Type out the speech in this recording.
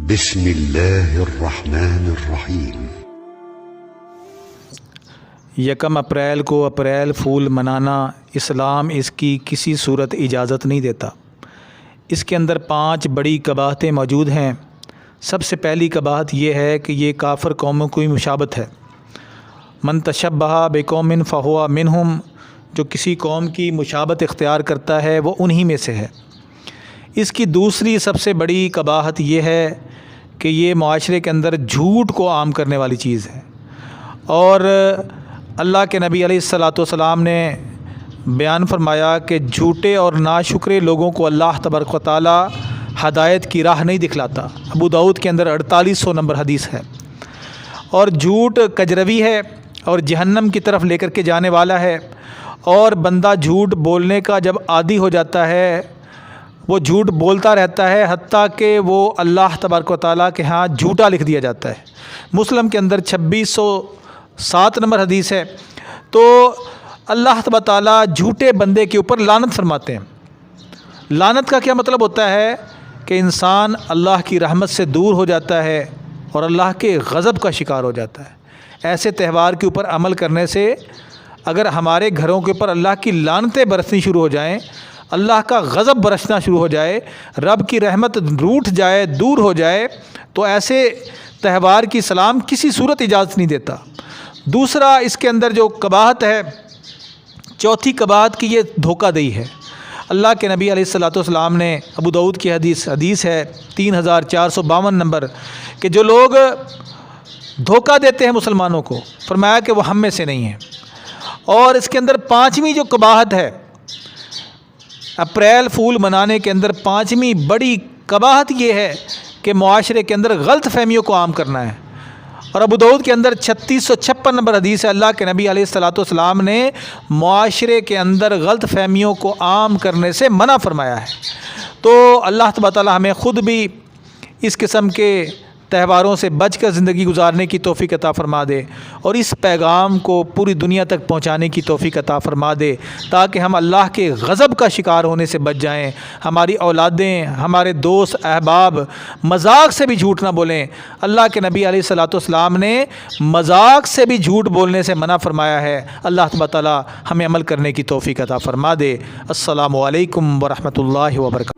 بسم اللہ الرحمن الرحیم۔ یکم اپریل کو اپریل فول منانا اسلام اس کی کسی صورت اجازت نہیں دیتا۔ اس کے اندر 5 بڑی قباحتیں موجود ہیں۔ سب سے پہلی قباحت یہ ہے کہ یہ کافر قوموں کی مشابہت ہے۔ من تشبہ بقوم فہو منہم، جو کسی قوم کی مشابہت اختیار کرتا ہے وہ انہی میں سے ہے۔ اس کی دوسری سب سے بڑی قباحت یہ ہے کہ یہ معاشرے کے اندر جھوٹ کو عام کرنے والی چیز ہے، اور اللہ کے نبی علیہ الصلاۃ والسلام نے بیان فرمایا کہ جھوٹے اور ناشکرے لوگوں کو اللہ تبارک و تعالی ہدایت کی راہ نہیں دکھلاتا۔ ابو داؤد کے اندر 4800 نمبر حدیث ہے۔ اور جھوٹ کجروی ہے اور جہنم کی طرف لے کر کے جانے والا ہے، اور بندہ جھوٹ بولنے کا جب عادی ہو جاتا ہے وہ جھوٹ بولتا رہتا ہے، حتیٰ کہ وہ اللہ تبارک و تعالیٰ کے ہاں جھوٹا لکھ دیا جاتا ہے۔ مسلم کے اندر 2607 نمبر حدیث ہے۔ تو اللہ تبارک و تعالیٰ جھوٹے بندے کے اوپر لعنت فرماتے ہیں۔ لعنت کا کیا مطلب ہوتا ہے کہ انسان اللہ کی رحمت سے دور ہو جاتا ہے اور اللہ کے غضب کا شکار ہو جاتا ہے۔ ایسے تہوار کے اوپر عمل کرنے سے اگر ہمارے گھروں کے اوپر اللہ کی لعنتیں برسنی شروع ہو جائیں، اللہ کا غضب برسنا شروع ہو جائے، رب کی رحمت روٹھ جائے، دور ہو جائے، تو ایسے تہوار کی اسلام کسی صورت اجازت نہیں دیتا۔ دوسرا اس کے اندر جو قباحت ہے، چوتھی قباحت کی یہ دھوکہ دہی ہے۔ اللہ کے نبی علیہ الصلاۃ والسلام نے ابو داؤد کی حدیث ہے 3452 نمبر، کہ جو لوگ دھوکہ دیتے ہیں مسلمانوں کو، فرمایا کہ وہ ہم میں سے نہیں ہیں۔ اور اس کے اندر 5ویں جو قباحت ہے، اپریل فول منانے کے اندر 5ویں بڑی قباحت یہ ہے کہ معاشرے کے اندر غلط فہمیوں کو عام کرنا ہے۔ اور ابو داؤد کے اندر 3656 نمبر حدیث ہے، اللہ کے نبی علیہ الصلاۃ والسلام نے معاشرے کے اندر غلط فہمیوں کو عام کرنے سے منع فرمایا ہے۔ تو اللہ تبارک و تعالیٰ ہمیں خود بھی اس قسم کے تہواروں سے بچ کر زندگی گزارنے کی توفیق عطا فرما دے، اور اس پیغام کو پوری دنیا تک پہنچانے کی توفیق عطا فرما دے، تاکہ ہم اللہ کے غضب کا شکار ہونے سے بچ جائیں۔ ہماری اولادیں، ہمارے دوست احباب مذاق سے بھی جھوٹ نہ بولیں۔ اللہ کے نبی علیہ الصلاۃ والسلام نے مذاق سے بھی جھوٹ بولنے سے منع فرمایا ہے۔ اللہ تبارک و تعالیٰ ہمیں عمل کرنے کی توفیق عطا فرما دے۔ السلام علیکم ورحمۃ اللہ وبرکاتہ۔